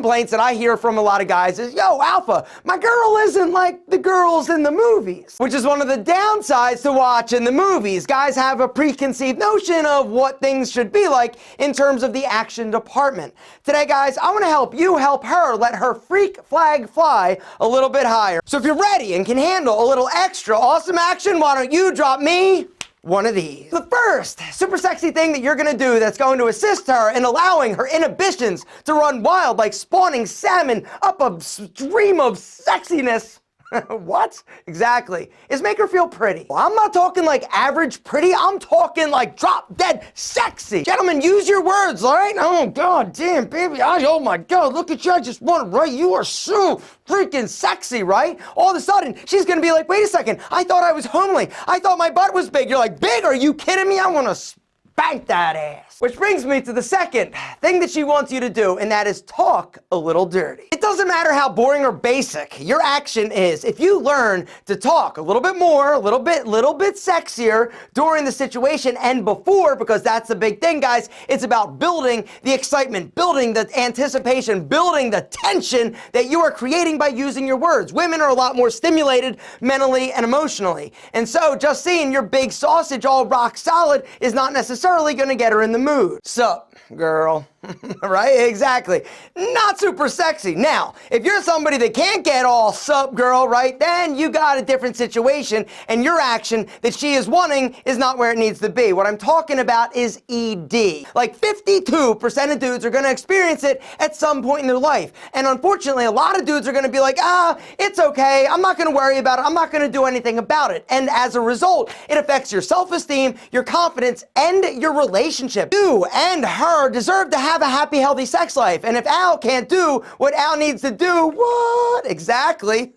complaints that I hear from a lot of guys is, yo, Alpha, my girl isn't like the girls in the movies, which is one of the downsides to watching the movies. Guys have a preconceived notion of what things should be like in terms of the action department. Today, guys, I want to help you help her let her freak flag fly a little bit higher. So if you're ready and can handle a little extra awesome action, why don't you drop me one of these. The first super sexy thing that you're gonna do that's going to assist her in allowing her inhibitions to run wild like spawning salmon up a stream of sexiness. What? Exactly. Is make her feel pretty. Well, I'm not talking like average pretty, I'm talking like drop dead sexy. Gentlemen, use your words, all right? Oh, god damn, baby, oh my god, look at you, I just want to write, you are so freaking sexy, right? All of a sudden, she's gonna be like, wait a second, I thought I was homely. I thought my butt was big. You're like, big? Are you kidding me? I want to spank that ass. Which brings me to the second thing that she wants you to do, and that is talk a little dirty. It doesn't matter how boring or basic your action is. If you learn to talk a little bit more, a little bit sexier during the situation and before, because that's the big thing, guys, it's about building the excitement, building the anticipation, building the tension that you are creating by using your words. Women are a lot more stimulated mentally and emotionally. And so just seeing your big sausage all rock solid is not necessarily going to get her in the mood. Sup, girl? Right? Exactly. Not super sexy. Now, if you're somebody that can't get all sup, girl, right, then you got a different situation, and your action that she is wanting is not where it needs to be. What I'm talking about is ED. Like 52% of dudes are going to experience it at some point in their life. And unfortunately, a lot of dudes are going to be like, it's okay. I'm not going to worry about it. I'm not going to do anything about it. And as a result, it affects your self-esteem, your confidence, and your relationship. You and her deserve to have a happy, healthy sex life. And if Al can't do what Al needs to do, what? Exactly.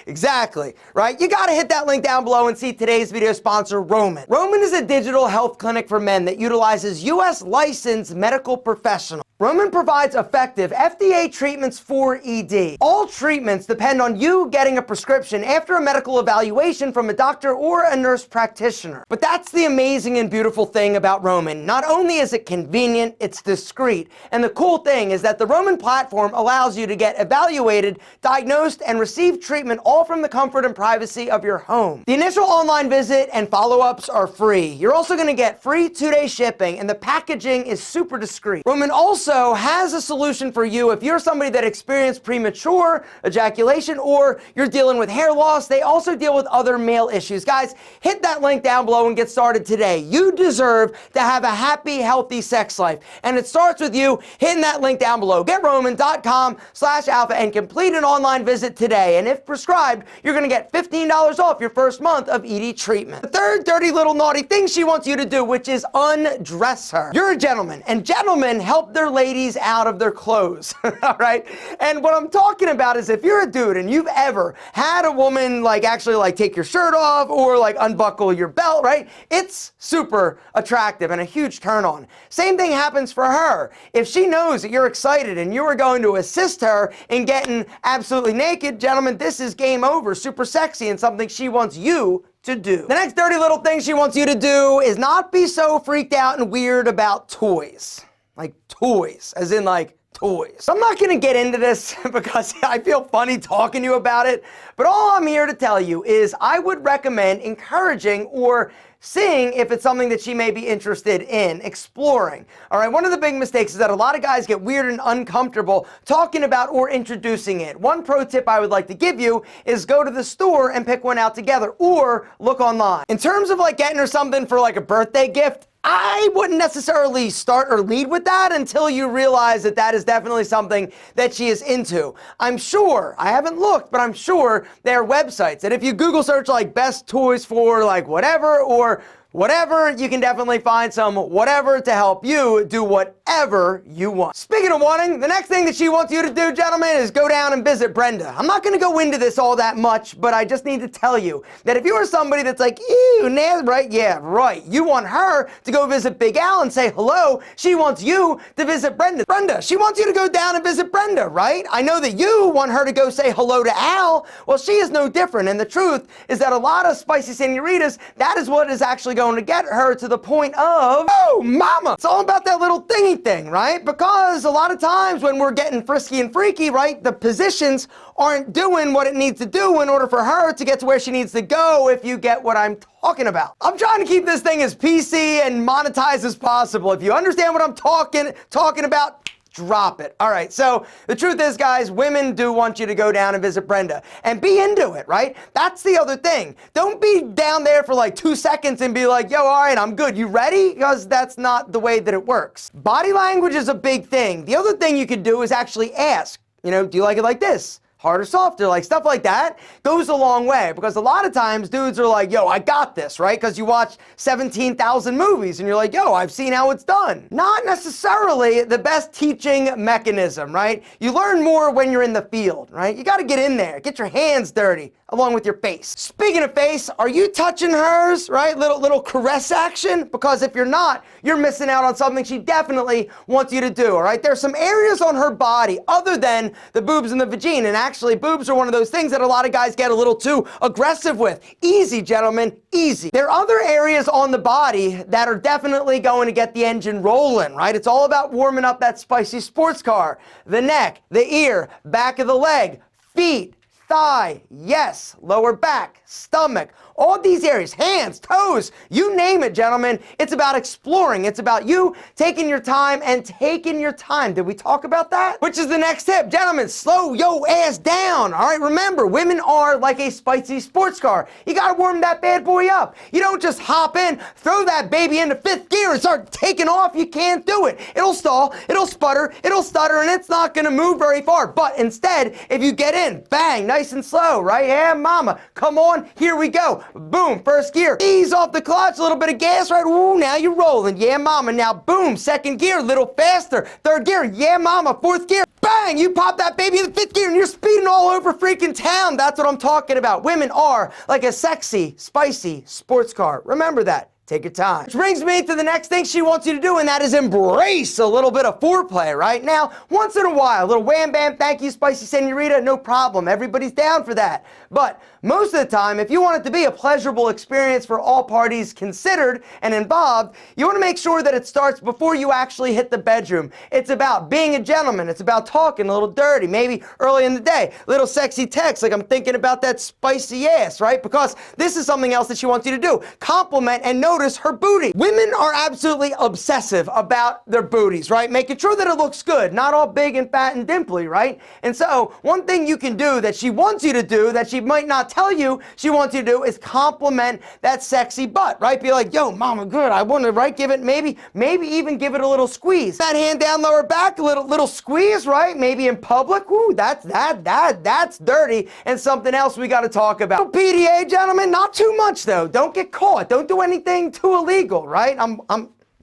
Exactly. Right? You got to hit that link down below and see today's video sponsor, Roman. Roman is a digital health clinic for men that utilizes U.S. licensed medical professionals. Roman provides effective FDA treatments for ED. All treatments depend on you getting a prescription after a medical evaluation from a doctor or a nurse practitioner. But that's the amazing and beautiful thing about Roman. Not only is it convenient, it's discreet. And the cool thing is that the Roman platform allows you to get evaluated, diagnosed, and receive treatment all from the comfort and privacy of your home. The initial online visit and follow-ups are free. You're also going to get free 2-day shipping, and the packaging is super discreet. Roman also has a solution for you if you're somebody that experienced premature ejaculation or you're dealing with hair loss. They also deal with other male issues. Guys, hit that link down below and get started today. You deserve to have a happy, healthy sex life. And it starts with you hitting that link down below. GetRoman.com/alpha and complete an online visit today. And if prescribed, you're going to get $15 off your first month of ED treatment. The third dirty little naughty thing she wants you to do, which is undress her. You're a gentleman, and gentlemen help their ladies out of their clothes. All right? And what I'm talking about is if you're a dude and you've ever had a woman actually take your shirt off or unbuckle your belt, right? It's super attractive and a huge turn on. Same thing happens for her. If she knows that you're excited and you are going to assist her in getting absolutely naked, gentlemen, this is game over. Super sexy and something she wants you to do. The next dirty little thing she wants you to do is not be so freaked out and weird about toys. Like toys, as in toys. I'm not gonna get into this because I feel funny talking to you about it, but all I'm here to tell you is I would recommend encouraging or seeing if it's something that she may be interested in exploring. All right, one of the big mistakes is that a lot of guys get weird and uncomfortable talking about or introducing it. One pro tip I would like to give you is go to the store and pick one out together or look online. In terms of getting her something for a birthday gift, I wouldn't necessarily start or lead with that until you realize that that is definitely something that she is into. I'm sure, I haven't looked, but I'm sure there are websites that if you Google search best toys for whatever or whatever, you can definitely find some whatever to help you do whatever you want. Speaking of wanting, the next thing that she wants you to do, gentlemen, is go down and visit Brenda. I'm not gonna go into this all that much, but I just need to tell you that if you are somebody that's ew, right? Yeah, right. You want her to go visit Big Al and say hello. She wants you to visit Brenda. Brenda, she wants you to go down and visit Brenda, right? I know that you want her to go say hello to Al. Well, she is no different. And the truth is that a lot of spicy senoritas, that is what is actually going going to get her to the point of, oh, mama. It's all about that little thingy thing, right? Because a lot of times when we're getting frisky and freaky, right, the positions aren't doing what it needs to do in order for her to get to where she needs to go, if you get what I'm talking about. I'm trying to keep this thing as PC and monetized as possible. If you understand what I'm talking about, drop it. All right, so the truth is, guys, women do want you to go down and visit Brenda and be into it, right? That's the other thing. Don't be down there for like 2 seconds and be like, yo, all right, I'm good. You ready? Because that's not the way that it works. Body language is a big thing. The other thing you could do is actually ask, you know, do you like it like this? Hard or softer, like stuff like that goes a long way, because a lot of times dudes are like, yo, I got this, right? Because you watch 17,000 movies and you're like, yo, I've seen how it's done. Not necessarily the best teaching mechanism, right? You learn more when you're in the field, right? You got to get in there, get your hands dirty along with your face. Speaking of face, are you touching hers, right? Little caress action? Because if you're not, you're missing out on something she definitely wants you to do, all right? There's some areas on her body other than the boobs and the vagina, and actually boobs are one of those things that a lot of guys get a little too aggressive with. Easy, gentlemen, easy. There are other areas on the body that are definitely going to get the engine rolling, right? It's all about warming up that spicy sports car. The neck, the ear, back of the leg, feet, thigh, yes, lower back, stomach, all these areas, hands, toes, you name it, gentlemen. It's about exploring. It's about you taking your time and taking your time. Did we talk about that? Which is the next tip. Gentlemen, slow your ass down. All right, remember, women are like a spicy sports car. You got to warm that bad boy up. You don't just hop in, throw that baby into 5th gear and start taking off. You can't do it. It'll stall, it'll sputter, it'll stutter, and it's not going to move very far. But instead, if you get in, bang, nice and slow, right? Yeah, mama, come on, here we go. Boom, 1st gear, ease off the clutch, a little bit of gas, right? Ooh, now you're rolling. Yeah, mama. Now, boom, 2nd gear, a little faster. 3rd gear, yeah, mama. 4th gear, bang, you pop that baby in the 5th gear and you're speeding all over freaking town. That's what I'm talking about. Women are like a sexy, spicy sports car. Remember that. Take your time. Which brings me to the next thing she wants you to do, and that is embrace a little bit of foreplay, right? Now, once in a while, a little wham bam, thank you, spicy senorita, no problem. Everybody's down for that. But most of the time, if you want it to be a pleasurable experience for all parties considered and involved, you want to make sure that it starts before you actually hit the bedroom. It's about being a gentleman. It's about talking a little dirty, maybe early in the day, little sexy text like I'm thinking about that spicy ass, right? Because this is something else that she wants you to do. Compliment and notice her booty. Women are absolutely obsessive about their booties, right? Making sure that it looks good, not all big and fat and dimply, right? And so one thing you can do that she wants you to do that she might not tell you she wants you to do is compliment that sexy butt, right? Be like, yo, mama, good. I want to, right? Give it, maybe even give it a little squeeze. That hand down, lower back, a little squeeze, right? Maybe in public. Ooh, that's dirty and something else we got to talk about. PDA, gentlemen, not too much though. Don't get caught. Don't do anything too illegal, right?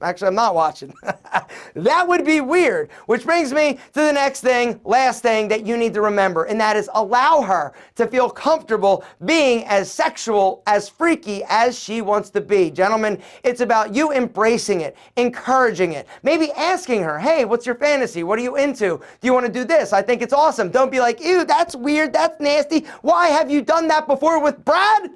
Actually, I'm not watching. That would be weird. Which brings me to the next thing, last thing that you need to remember, and that is allow her to feel comfortable being as sexual, as freaky as she wants to be. Gentlemen, it's about you embracing it, encouraging it, maybe asking her, hey, what's your fantasy? What are you into? Do you want to do this? I think it's awesome. Don't be like, ew, that's weird, that's nasty. Why have you done that before with Brad?